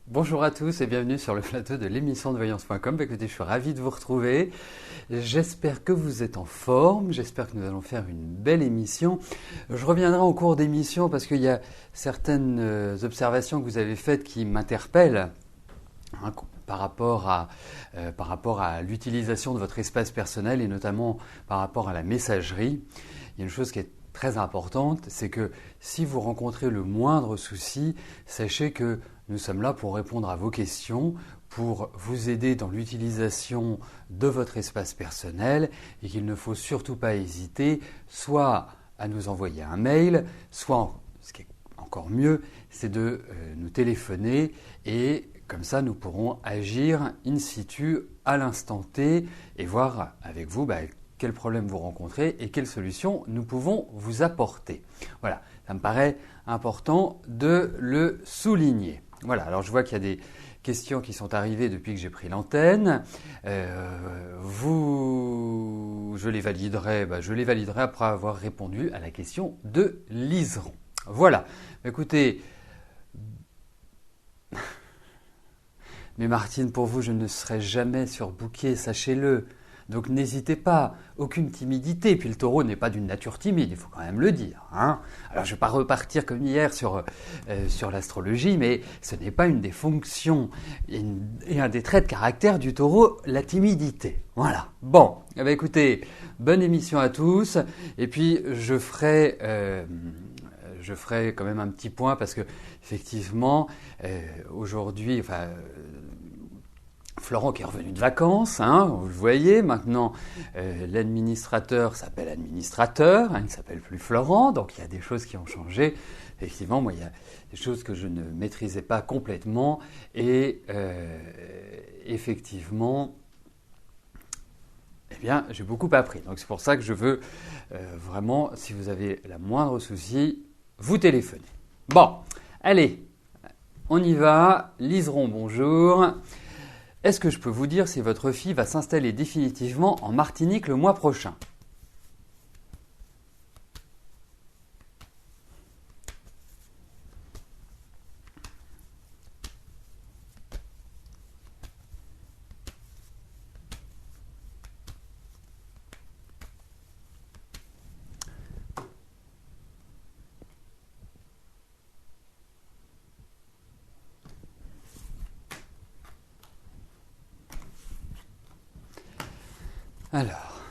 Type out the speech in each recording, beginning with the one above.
Bonjour à tous et bienvenue sur le plateau de l'émission de voyance.com. Écoutez, je suis ravi de vous retrouver. J'espère que vous êtes en forme. J'espère que nous allons faire une belle émission. Je reviendrai en cours d'émission parce qu'il y a certaines observations que vous avez faites qui m'interpellent par rapport à l'utilisation de votre espace personnel et notamment par rapport à la messagerie. Il y a une chose qui est très importante, c'est que si vous rencontrez le moindre souci, sachez que nous sommes là pour répondre à vos questions, pour vous aider dans l'utilisation de votre espace personnel et qu'il ne faut surtout pas hésiter soit à nous envoyer un mail, soit, ce qui est encore mieux, c'est de nous téléphoner et comme ça nous pourrons agir in situ à l'instant T et voir avec vous quel problème vous rencontrez et quelles solutions nous pouvons vous apporter. Voilà, ça me paraît important de le souligner. Voilà, alors je vois qu'il y a des questions qui sont arrivées depuis que j'ai pris l'antenne. Je les validerai après avoir répondu à la question de Liseron. Voilà, écoutez, mais Martine, pour vous, je ne serai jamais surbooké, sachez-le. Donc n'hésitez pas, aucune timidité. Puis le taureau n'est pas d'une nature timide, il faut quand même le dire. Hein. Alors je ne vais pas repartir comme hier sur l'astrologie, mais ce n'est pas une des fonctions et un des traits de caractère du taureau, la timidité. Voilà. Bon, écoutez, bonne émission à tous. Et puis je ferai quand même un petit point parce que effectivement, aujourd'hui, Florent qui est revenu de vacances, vous le voyez, maintenant l'administrateur s'appelle administrateur, il ne s'appelle plus Florent, donc il y a des choses qui ont changé. Effectivement, moi il y a des choses que je ne maîtrisais pas complètement et effectivement, j'ai beaucoup appris. Donc c'est pour ça que je veux vraiment, si vous avez la moindre souci, vous téléphonez. Bon, allez, on y va. Liseron, bonjour. Est-ce que je peux vous dire si votre fille va s'installer définitivement en Martinique le mois prochain ? Alors,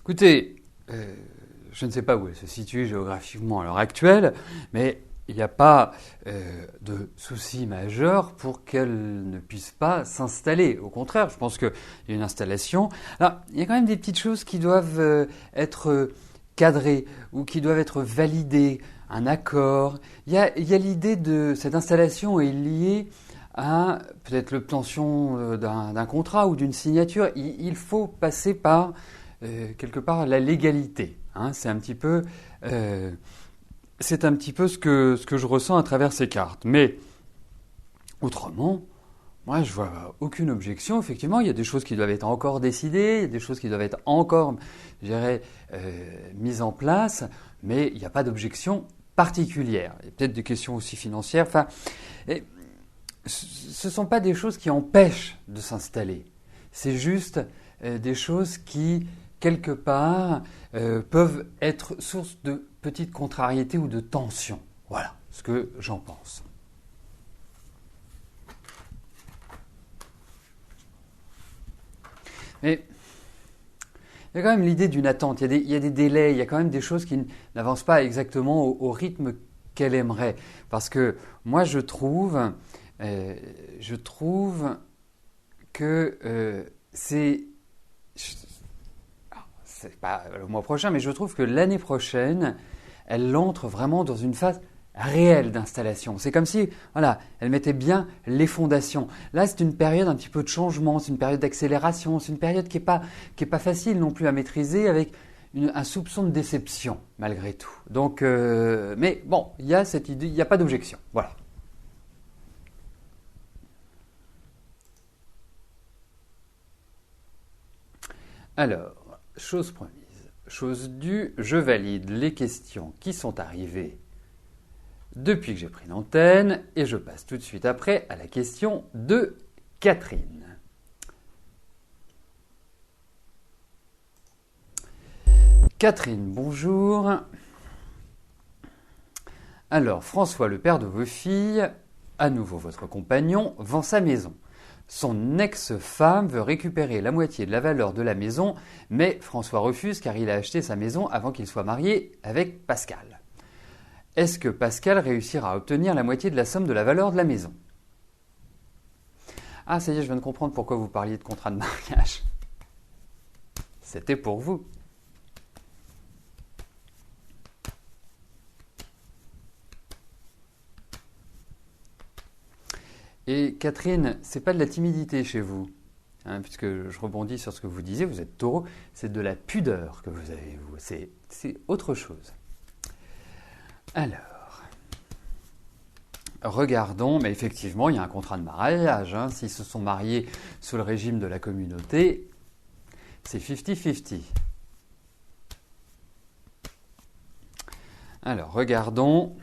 écoutez, je ne sais pas où elle se situe géographiquement à l'heure actuelle, mais il n'y a pas de souci majeur pour qu'elle ne puisse pas s'installer. Au contraire, je pense qu'il y a une installation. Alors, il y a quand même des petites choses qui doivent être cadrées ou qui doivent être validées, un accord. Il y a l'idée de cette installation est liée à peut-être l'obtention d'un contrat ou d'une signature. Il faut passer par quelque part la légalité. C'est un petit peu ce que je ressens à travers ces cartes. Mais autrement, moi je vois aucune objection. Effectivement, il y a des choses qui doivent être encore décidées, il y a des choses qui doivent être encore, je dirais, mises en place, mais il n'y a pas d'objection particulière. Il y a peut-être des questions aussi financières. Ce ne sont pas des choses qui empêchent de s'installer. C'est juste des choses qui, quelque part, peuvent être source de petites contrariétés ou de tensions. Voilà ce que j'en pense. Mais il y a quand même l'idée d'une attente, il y a des délais, il y a quand même des choses qui n'avancent pas exactement au rythme qu'elle aimerait. Parce que moi, je trouve que c'est pas le mois prochain, mais je trouve que l'année prochaine, elle entre vraiment dans une phase réelle d'installation. C'est comme si, voilà, elle mettait bien les fondations. Là, c'est une période un petit peu de changement, c'est une période d'accélération, c'est une période qui est pas facile non plus à maîtriser avec un soupçon de déception, malgré tout. Donc, mais bon, il y a cette idée, il n'y a pas d'objection. Voilà. Alors, chose promise, chose due, je valide les questions qui sont arrivées depuis que j'ai pris l'antenne et je passe tout de suite après à la question de Catherine. Catherine, bonjour. Alors, François, le père de vos filles, à nouveau votre compagnon, vend sa maison. Son ex-femme veut récupérer la moitié de la valeur de la maison, mais François refuse car il a acheté sa maison avant qu'il soit marié avec Pascal. Est-ce que Pascal réussira à obtenir la moitié de la somme de la valeur de la maison? Ah, ça y est, je viens de comprendre pourquoi vous parliez de contrat de mariage. C'était pour vous. Et Catherine, c'est pas de la timidité chez vous, hein, puisque je rebondis sur ce que vous disiez, vous êtes taureau, c'est de la pudeur que vous avez, vous. C'est autre chose. Alors, regardons, mais effectivement, il y a un contrat de mariage, hein, s'ils se sont mariés sous le régime de la communauté, c'est 50-50. Alors, regardons.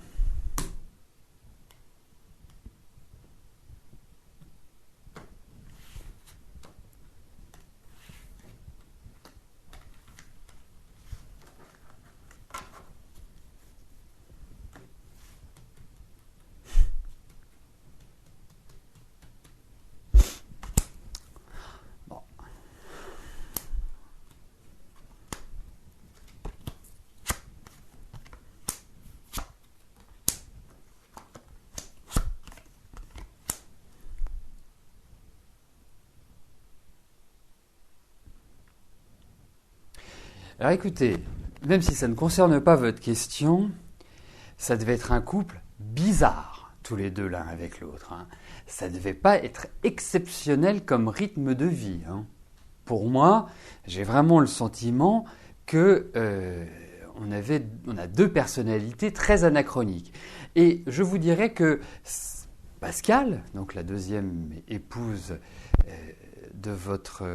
Alors écoutez, même si ça ne concerne pas votre question, ça devait être un couple bizarre, tous les deux l'un avec l'autre. Hein. Ça ne devait pas être exceptionnel comme rythme de vie. Hein. Pour moi, j'ai vraiment le sentiment que on a deux personnalités très anachroniques. Et je vous dirais que Pascal, donc la deuxième épouse de votre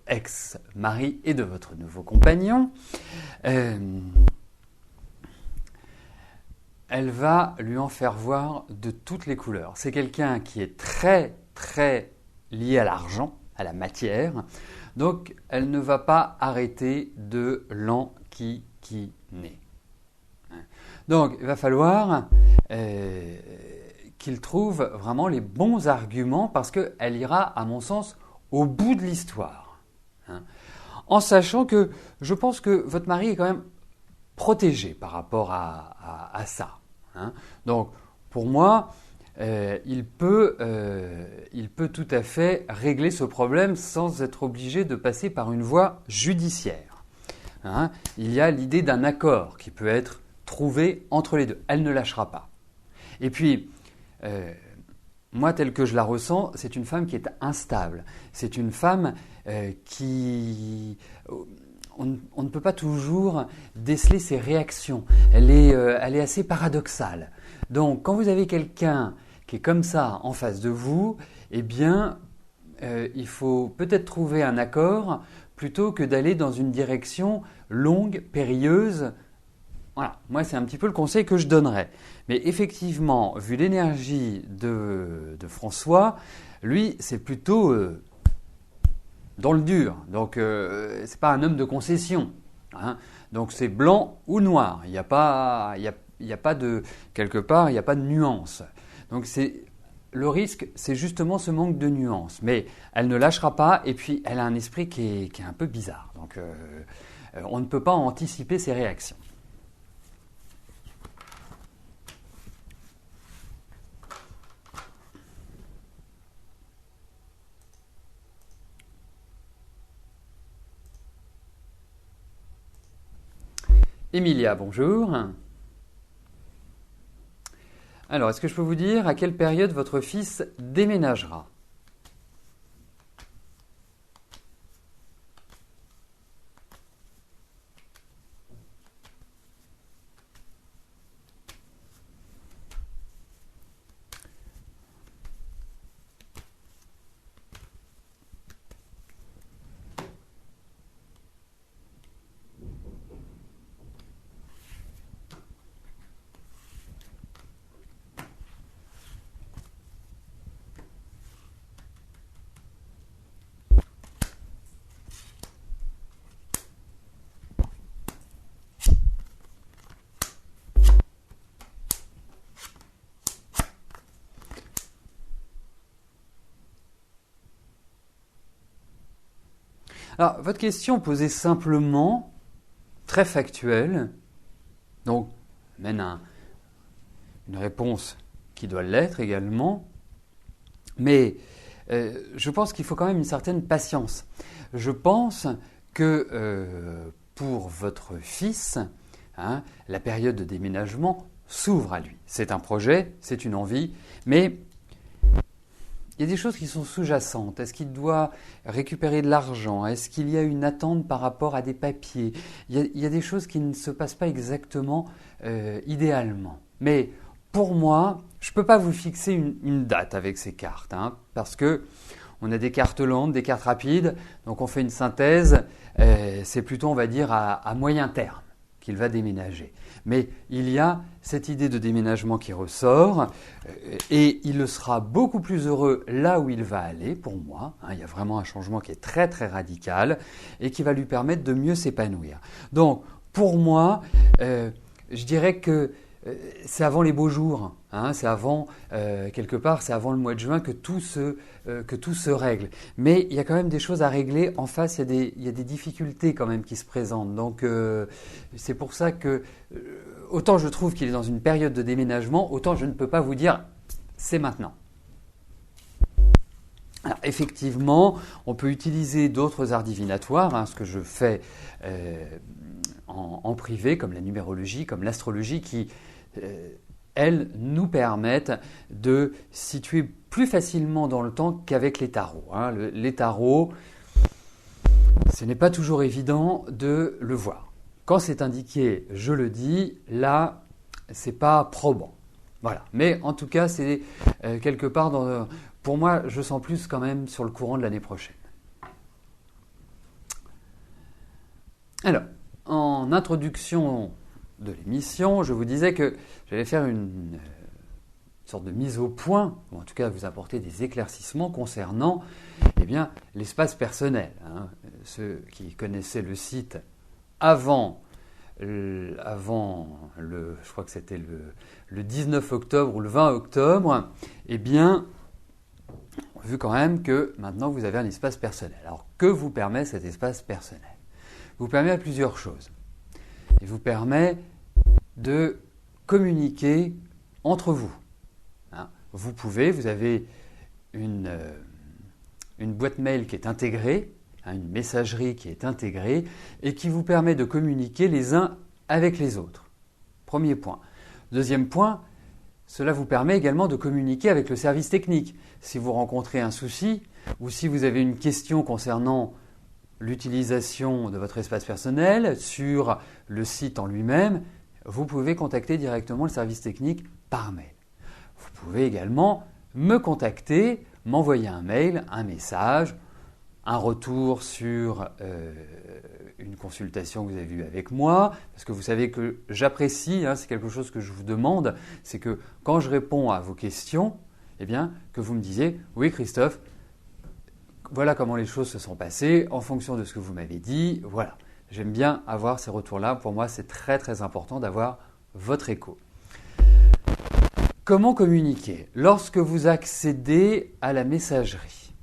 ex-mari et de votre nouveau compagnon, elle va lui en faire voir de toutes les couleurs. C'est quelqu'un qui est très, très lié à l'argent, à la matière, donc elle ne va pas arrêter de l'enquiquiner. Donc il va falloir qu'il trouve vraiment les bons arguments parce qu'elle ira, à mon sens, au bout de l'histoire. Hein. En sachant que je pense que votre mari est quand même protégé par rapport à ça. Hein. Donc, pour moi, il peut tout à fait régler ce problème sans être obligé de passer par une voie judiciaire. Hein. Il y a l'idée d'un accord qui peut être trouvé entre les deux. Elle ne lâchera pas. Et puis, moi, telle que je la ressens, c'est une femme qui est instable. C'est une femme qui... On ne peut pas toujours déceler ses réactions. Elle est assez paradoxale. Donc, quand vous avez quelqu'un qui est comme ça en face de vous, eh bien, il faut peut-être trouver un accord plutôt que d'aller dans une direction longue, périlleuse. Voilà, moi c'est un petit peu le conseil que je donnerais. Mais effectivement, vu l'énergie de François, lui c'est plutôt dans le dur. Donc c'est pas un homme de concession. Hein. Donc c'est blanc ou noir. Il n'y a pas de quelque part, il n'y a pas de nuance. Donc le risque, c'est justement ce manque de nuance. Mais elle ne lâchera pas et puis elle a un esprit qui est un peu bizarre. Donc on ne peut pas anticiper ses réactions. Emilia, bonjour. Alors, est-ce que je peux vous dire à quelle période votre fils déménagera? Alors, votre question posée simplement, très factuelle, donc mène à une réponse qui doit l'être également, mais je pense qu'il faut quand même une certaine patience. Je pense que pour votre fils, la période de déménagement s'ouvre à lui. C'est un projet, c'est une envie, mais il y a des choses qui sont sous-jacentes. Est-ce qu'il doit récupérer de l'argent? Est-ce qu'il y a une attente par rapport à des papiers? Il y a des choses qui ne se passent pas exactement idéalement. Mais pour moi, je ne peux pas vous fixer une date avec ces cartes, parce que on a des cartes lentes, des cartes rapides, donc on fait une synthèse. C'est plutôt, on va dire, à moyen terme qu'il va déménager. Mais il y a cette idée de déménagement qui ressort et il le sera beaucoup plus heureux là où il va aller, pour moi. Il y a vraiment un changement qui est très très radical et qui va lui permettre de mieux s'épanouir. Donc, pour moi, je dirais que c'est avant les beaux jours, c'est avant, quelque part, c'est avant le mois de juin que tout se règle. Mais il y a quand même des choses à régler. En face, il y a des difficultés quand même qui se présentent. Donc, c'est pour ça que, autant je trouve qu'il est dans une période de déménagement, autant je ne peux pas vous dire c'est maintenant. Alors, effectivement, on peut utiliser d'autres arts divinatoires, ce que je fais en privé, comme la numérologie, comme l'astrologie, qui elles nous permettent de situer plus facilement dans le temps qu'avec les tarots. Les tarots, ce n'est pas toujours évident de le voir. Quand c'est indiqué, je le dis, là, c'est pas probant. Voilà. Mais en tout cas, c'est quelque part pour moi, je sens plus quand même sur le courant de l'année prochaine. Alors, en introduction de l'émission, je vous disais que j'allais faire une sorte de mise au point, ou en tout cas vous apporter des éclaircissements concernant l'espace personnel. Ceux qui connaissaient le site avant je crois que c'était le 19 octobre ou le 20 octobre, on a vu quand même que maintenant vous avez un espace personnel. Alors, que vous permet cet espace personnel? Vous permet plusieurs choses. Il vous permet de communiquer entre vous. Vous avez une boîte mail qui est intégrée, une messagerie qui est intégrée et qui vous permet de communiquer les uns avec les autres. Premier point. Deuxième point, cela vous permet également de communiquer avec le service technique. Si vous rencontrez un souci ou si vous avez une question concernant l'utilisation de votre espace personnel sur le site en lui-même, vous pouvez contacter directement le service technique par mail. Vous pouvez également me contacter, m'envoyer un mail, un message, un retour sur une consultation que vous avez eue avec moi, parce que vous savez que j'apprécie, c'est quelque chose que je vous demande, c'est que quand je réponds à vos questions, que vous me disiez « Oui Christophe, voilà comment les choses se sont passées en fonction de ce que vous m'avez dit. » Voilà, j'aime bien avoir ces retours-là. Pour moi, c'est très très important d'avoir votre écho. Comment communiquer? Lorsque vous accédez à la messagerie,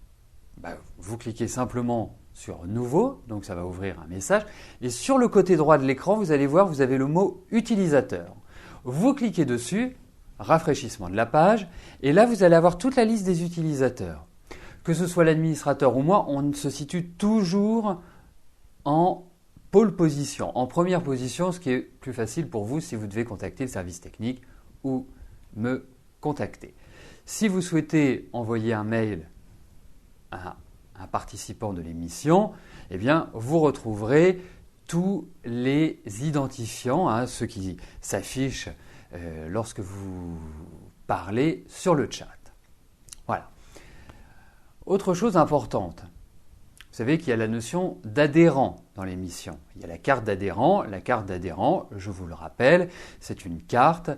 vous cliquez simplement sur « Nouveau », donc ça va ouvrir un message. Et sur le côté droit de l'écran, vous allez voir, vous avez le mot « Utilisateur ». Vous cliquez dessus, rafraîchissement de la page, et là, vous allez avoir toute la liste des utilisateurs. Que ce soit l'administrateur ou moi, on se situe toujours en pole position, en première position, ce qui est plus facile pour vous si vous devez contacter le service technique ou me contacter. Si vous souhaitez envoyer un mail à un participant de l'émission, vous retrouverez tous les identifiants, ceux qui s'affichent lorsque vous parlez sur le chat. Voilà. Autre chose importante, vous savez qu'il y a la notion d'adhérent dans l'émission. Il y a la carte d'adhérent. La carte d'adhérent, je vous le rappelle, c'est une carte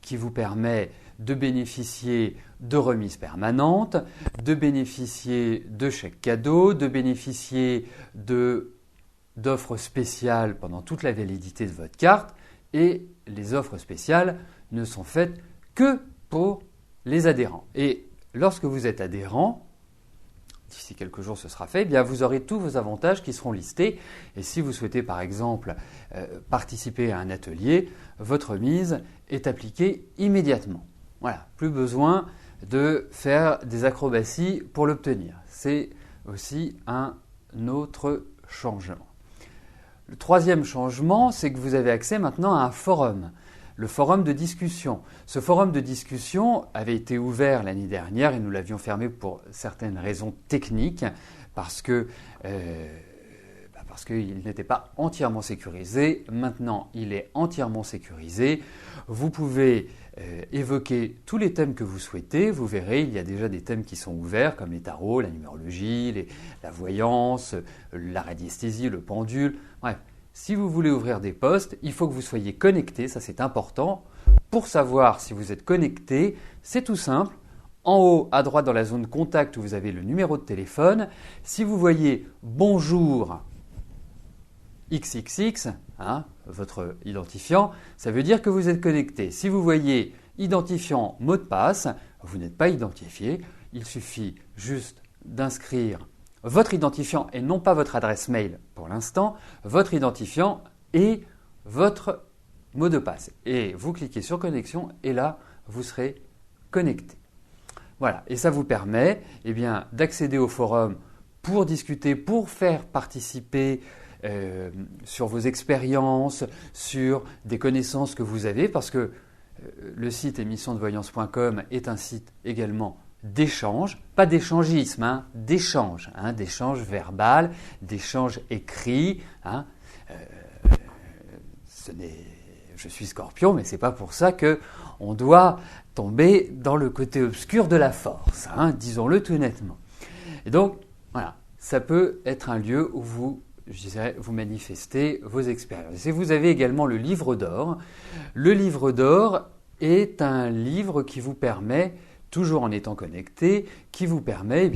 qui vous permet de bénéficier de remises permanentes, de bénéficier de chèques cadeaux, de bénéficier d'offres spéciales pendant toute la validité de votre carte. Et les offres spéciales ne sont faites que pour les adhérents. Et lorsque vous êtes adhérent, d'ici quelques jours ce sera fait, eh bien vous aurez tous vos avantages qui seront listés. Et si vous souhaitez par exemple participer à un atelier, votre remise est appliquée immédiatement. Voilà, plus besoin de faire des acrobaties pour l'obtenir. C'est aussi un autre changement. Le troisième changement, c'est que vous avez accès maintenant à un forum, le forum de discussion. Ce forum de discussion avait été ouvert l'année dernière et nous l'avions fermé pour certaines raisons techniques parce qu'il n'était pas entièrement sécurisé. Maintenant, il est entièrement sécurisé. Vous pouvez évoquer tous les thèmes que vous souhaitez. Vous verrez, il y a déjà des thèmes qui sont ouverts comme les tarots, la numérologie, la voyance, la radiesthésie, le pendule. Bref, si vous voulez ouvrir des postes, il faut que vous soyez connecté, ça c'est important. Pour savoir si vous êtes connecté, c'est tout simple. En haut à droite dans la zone contact où vous avez le numéro de téléphone, si vous voyez bonjour XXX, votre identifiant, ça veut dire que vous êtes connecté. Si vous voyez identifiant mot de passe, vous n'êtes pas identifié. Il suffit juste d'inscrire votre identifiant et non pas votre adresse mail pour l'instant, votre identifiant et votre mot de passe. Et vous cliquez sur connexion et là, vous serez connecté. Voilà, et ça vous permet d'accéder au forum pour discuter, pour faire participer sur vos expériences, sur des connaissances que vous avez, parce que le site émissionsdevoyance.com est un site également d'échange, pas d'échangisme, d'échange, d'échange verbal, d'échange écrit. Je suis Scorpion, mais ce n'est pas pour ça qu'on doit tomber dans le côté obscur de la force, disons-le tout nettement. Et donc, voilà, ça peut être un lieu où vous manifestez vos expériences. Et vous avez également le livre d'or. Le livre d'or est un livre qui vous permet, toujours en étant connecté, qui vous permet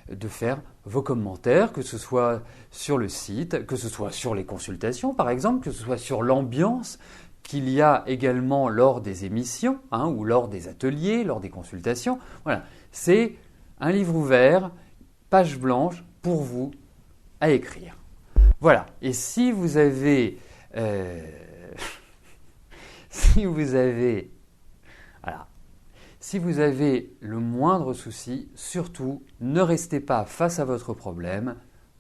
de faire vos commentaires, que ce soit sur le site, que ce soit sur les consultations par exemple, que ce soit sur l'ambiance qu'il y a également lors des émissions ou lors des ateliers, lors des consultations. Voilà, c'est un livre ouvert, page blanche pour vous à écrire. Voilà, et si vous avez le moindre souci, surtout ne restez pas face à votre problème,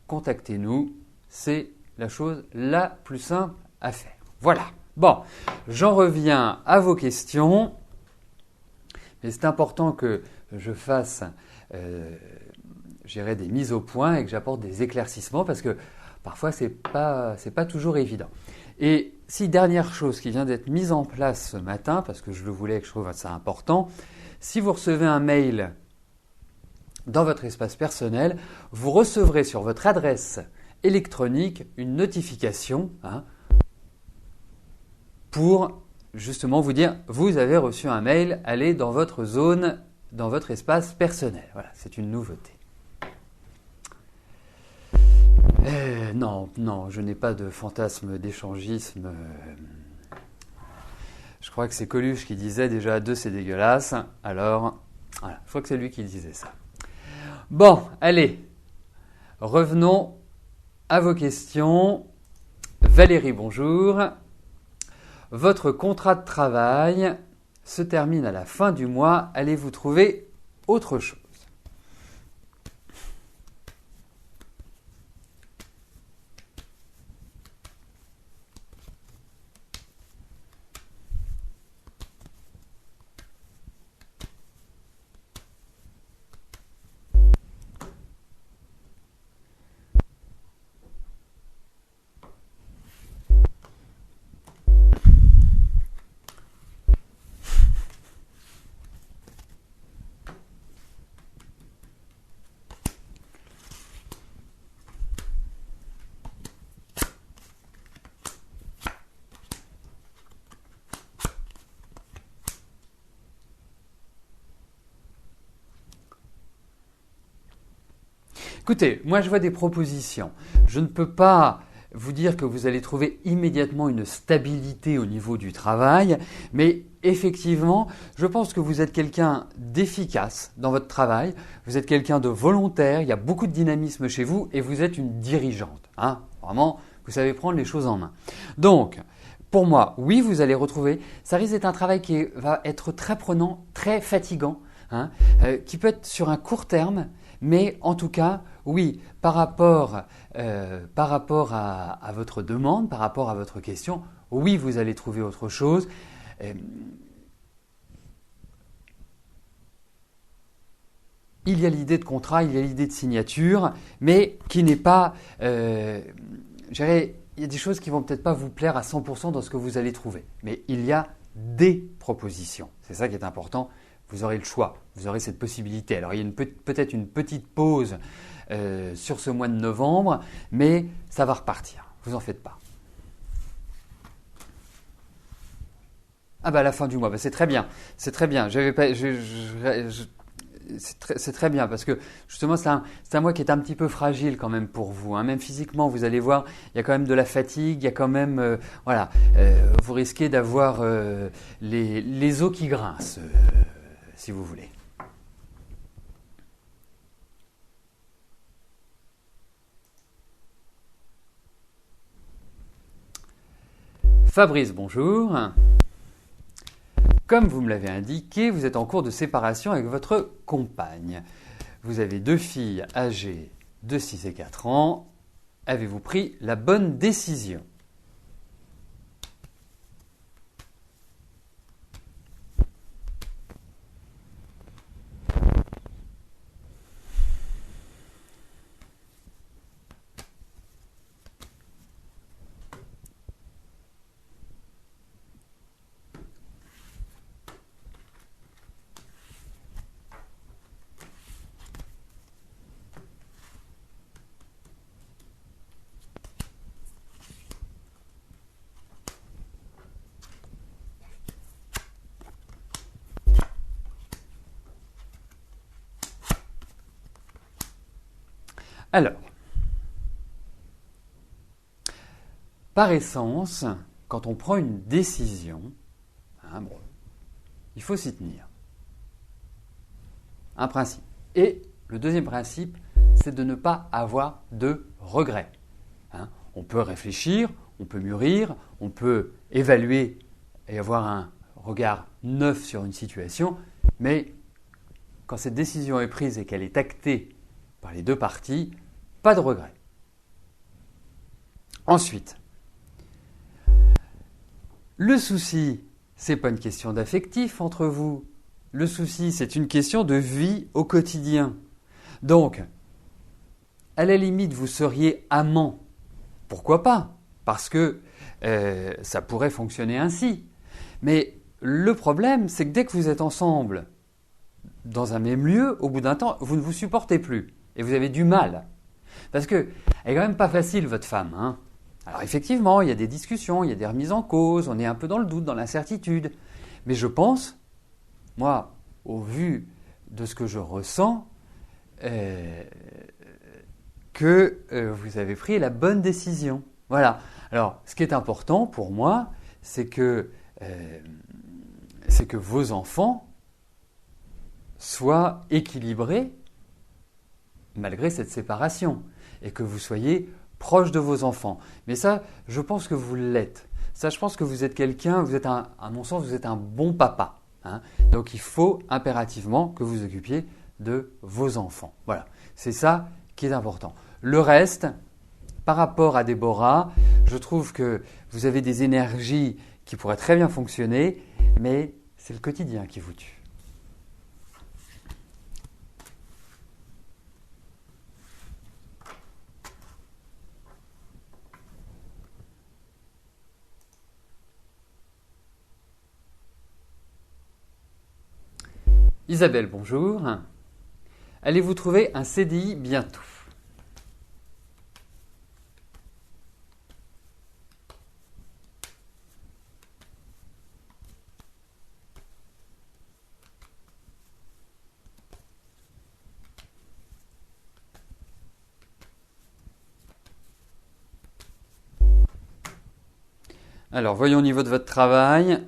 contactez-nous, c'est la chose la plus simple à faire. Voilà, bon, j'en reviens à vos questions, mais c'est important que je fasse des mises au point et que j'apporte des éclaircissements parce que parfois, ce n'est pas toujours évident. Et dernière chose qui vient d'être mise en place ce matin, parce que je le voulais et que je trouve ça important, si vous recevez un mail dans votre espace personnel, vous recevrez sur votre adresse électronique une notification pour justement vous dire « Vous avez reçu un mail, allez dans votre zone, dans votre espace personnel ». Voilà, c'est une nouveauté. Non, je n'ai pas de fantasme d'échangisme. Je crois que c'est Coluche qui disait déjà 2 c'est dégueulasse. Alors, voilà, je crois que c'est lui qui disait ça. Bon, allez, revenons à vos questions. Valérie, bonjour. Votre contrat de travail se termine à la fin du mois. Allez-vous trouver autre chose ? Écoutez, moi je vois des propositions. Je ne peux pas vous dire que vous allez trouver immédiatement une stabilité au niveau du travail, mais effectivement, je pense que vous êtes quelqu'un d'efficace dans votre travail, vous êtes quelqu'un de volontaire, il y a beaucoup de dynamisme chez vous et vous êtes une dirigeante. Hein. Vraiment, vous savez prendre les choses en main. Donc, pour moi, oui, vous allez retrouver, ça risque d'être un travail qui va être très prenant, très fatigant, hein, qui peut être sur un court terme, mais en tout cas, oui, par rapport à votre demande, par rapport à votre question, oui, vous allez trouver autre chose. Il y a l'idée de contrat, il y a l'idée de signature, mais qui n'est pas, il y a des choses qui vont peut-être pas vous plaire à 100% dans ce que vous allez trouver. Mais il y a des propositions. C'est ça qui est important. Vous aurez le choix, vous aurez cette possibilité. Alors il y a peut-être une petite pause sur ce mois de novembre, mais ça va repartir. Vous en faites pas. Ah bah à la fin du mois, bah c'est très bien. C'est très bien. C'est très bien parce que justement c'est un mois qui est un petit peu fragile quand même pour vous. Hein. Même physiquement, vous allez voir, il y a quand même de la fatigue, il y a quand même, vous risquez d'avoir les os qui grincent, si vous voulez. Fabrice, bonjour. Comme vous me l'avez indiqué, vous êtes en cours de séparation avec votre compagne. Vous avez 2 filles âgées de 6 et 4 ans. Avez-vous pris la bonne décision ? Alors, par essence, quand on prend une décision, il faut s'y tenir. Un principe. Et le deuxième principe, c'est de ne pas avoir de regrets. On peut réfléchir, on peut mûrir, on peut évaluer et avoir un regard neuf sur une situation, mais quand cette décision est prise et qu'elle est actée par les 2 parties, pas de regret. Ensuite, le souci, ce n'est pas une question d'affectif entre vous. Le souci, c'est une question de vie au quotidien. Donc, à la limite, vous seriez amant. Pourquoi pas ? Parce que ça pourrait fonctionner ainsi. Mais le problème, c'est que dès que vous êtes ensemble dans un même lieu, au bout d'un temps, vous ne vous supportez plus. Et vous avez du mal. Parce qu'elle n'est quand même pas facile, votre femme. Hein. Alors effectivement, il y a des discussions, il y a des remises en cause, on est un peu dans le doute, dans l'incertitude. Mais je pense, moi, au vu de ce que je ressens, que vous avez pris la bonne décision. Voilà. Alors, ce qui est important pour moi, c'est que vos enfants soient équilibrés malgré cette séparation et que vous soyez proche de vos enfants. Mais ça, je pense que vous l'êtes. Ça, je pense que vous êtes quelqu'un, à mon sens, vous êtes un bon papa. Hein. Donc, il faut impérativement que vous occupiez de vos enfants. Voilà, c'est ça qui est important. Le reste, par rapport à Déborah, je trouve que vous avez des énergies qui pourraient très bien fonctionner, mais c'est le quotidien qui vous tue. Isabelle, bonjour. Allez-vous trouver un CDI bientôt ? Alors, voyons au niveau de votre travail.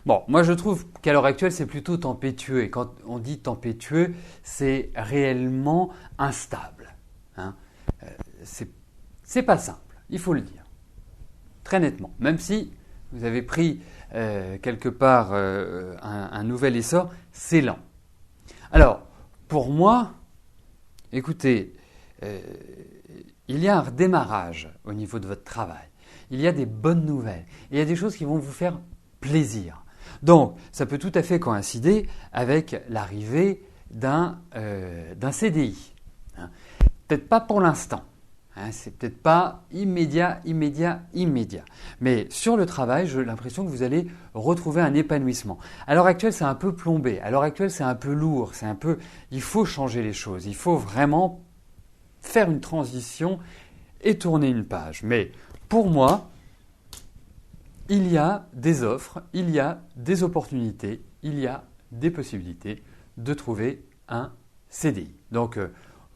Bon, moi je trouve qu'à l'heure actuelle c'est plutôt tempétueux. Et quand on dit tempétueux, c'est réellement instable. Hein. C'est pas simple, il faut le dire. Très nettement. Même si vous avez pris quelque part un nouvel essor, c'est lent. Alors, pour moi, écoutez, il y a un redémarrage au niveau de votre travail. Il y a des bonnes nouvelles. Et il y a des choses qui vont vous faire plaisir. Donc, ça peut tout à fait coïncider avec l'arrivée d'un CDI. Hein. Peut-être pas pour l'instant. Hein, c'est peut-être pas immédiat. Mais sur le travail, j'ai l'impression que vous allez retrouver un épanouissement. À l'heure actuelle, c'est un peu plombé. À l'heure actuelle, c'est un peu lourd. Il faut changer les choses. Il faut vraiment faire une transition et tourner une page. Mais pour moi, il y a des offres, il y a des opportunités, il y a des possibilités de trouver un CDI. Donc,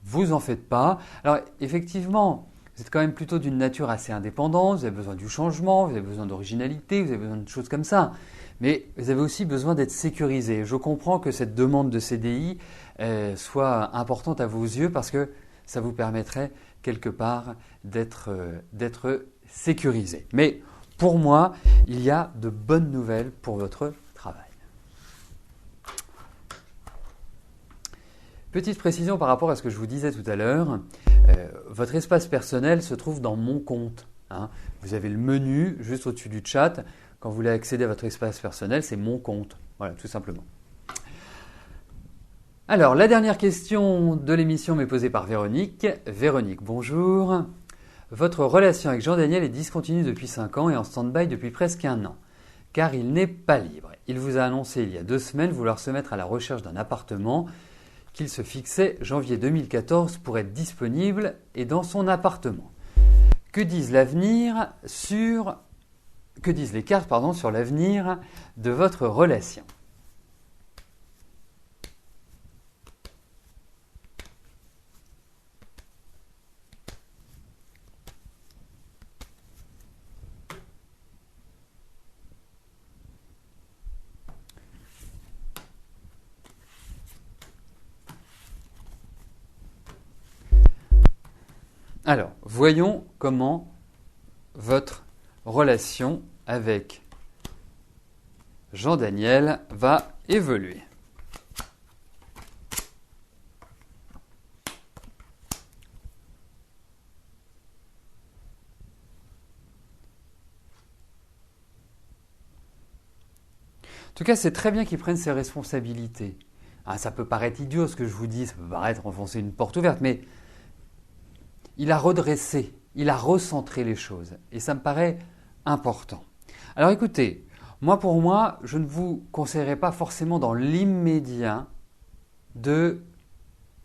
vous en faites pas. Alors, effectivement, vous êtes quand même plutôt d'une nature assez indépendante, vous avez besoin du changement, vous avez besoin d'originalité, vous avez besoin de choses comme ça. Mais vous avez aussi besoin d'être sécurisé. Je comprends que cette demande de CDI soit importante à vos yeux parce que ça vous permettrait quelque part d'être sécurisé. Mais pour moi, il y a de bonnes nouvelles pour votre travail. Petite précision par rapport à ce que je vous disais tout à l'heure, votre espace personnel se trouve dans Mon compte. Hein. Vous avez le menu juste au-dessus du chat. Quand vous voulez accéder à votre espace personnel, c'est Mon compte. Voilà, tout simplement. Alors, la dernière question de l'émission m'est posée par Véronique. Véronique, bonjour. Votre relation avec Jean-Daniel est discontinue depuis 5 ans et en stand-by depuis presque 1 an, car il n'est pas libre. Il vous a annoncé il y a 2 semaines vouloir se mettre à la recherche d'un appartement qu'il se fixait janvier 2014 pour être disponible et dans son appartement. Que disent les cartes sur l'avenir de votre relation ? Alors, voyons comment votre relation avec Jean-Daniel va évoluer. En tout cas, c'est très bien qu'il prenne ses responsabilités. Ah, ça peut paraître idiot ce que je vous dis, ça peut paraître enfoncer une porte ouverte, mais il a redressé, il a recentré les choses. Et ça me paraît important. Alors écoutez, pour moi, je ne vous conseillerais pas forcément dans l'immédiat de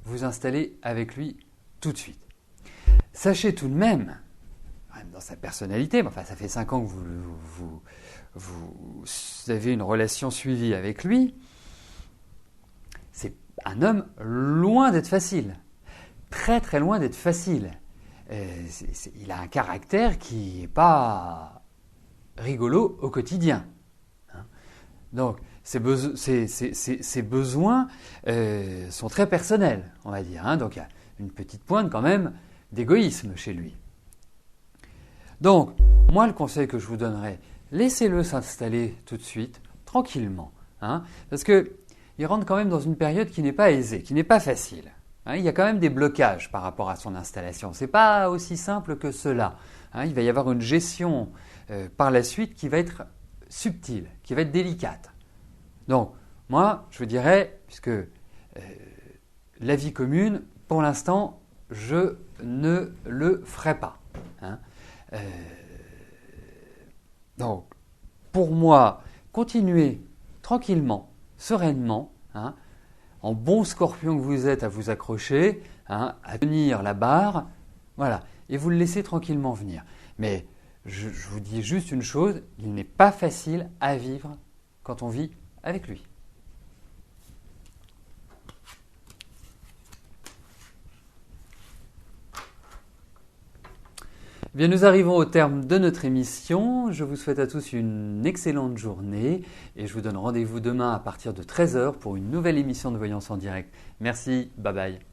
vous installer avec lui tout de suite. Sachez tout de même, dans sa personnalité, enfin ça fait 5 ans que vous avez une relation suivie avec lui, c'est un homme loin d'être facile. Très très loin d'être facile. Il a un caractère qui n'est pas rigolo au quotidien. Hein. Donc, ses besoins sont très personnels, on va dire. Hein. Donc, il y a une petite pointe quand même d'égoïsme chez lui. Donc, moi, le conseil que je vous donnerais, laissez-le s'installer tout de suite, tranquillement. Hein, parce qu'il rentre quand même dans une période qui n'est pas aisée, qui n'est pas facile. Hein, il y a quand même des blocages par rapport à son installation. Ce n'est pas aussi simple que cela. Hein, il va y avoir une gestion par la suite qui va être subtile, qui va être délicate. Donc, moi, je vous dirais, puisque la vie commune, pour l'instant, je ne le ferai pas. Hein. Donc, pour moi, continuez tranquillement, sereinement, hein, en bon scorpion que vous êtes, à vous accrocher, hein, à tenir la barre, voilà, et vous le laissez tranquillement venir. Mais je vous dis juste une chose, il n'est pas facile à vivre quand on vit avec lui. Bien, nous arrivons au terme de notre émission. Je vous souhaite à tous une excellente journée et je vous donne rendez-vous demain à partir de 13 h pour une nouvelle émission de Voyance en direct. Merci, bye bye.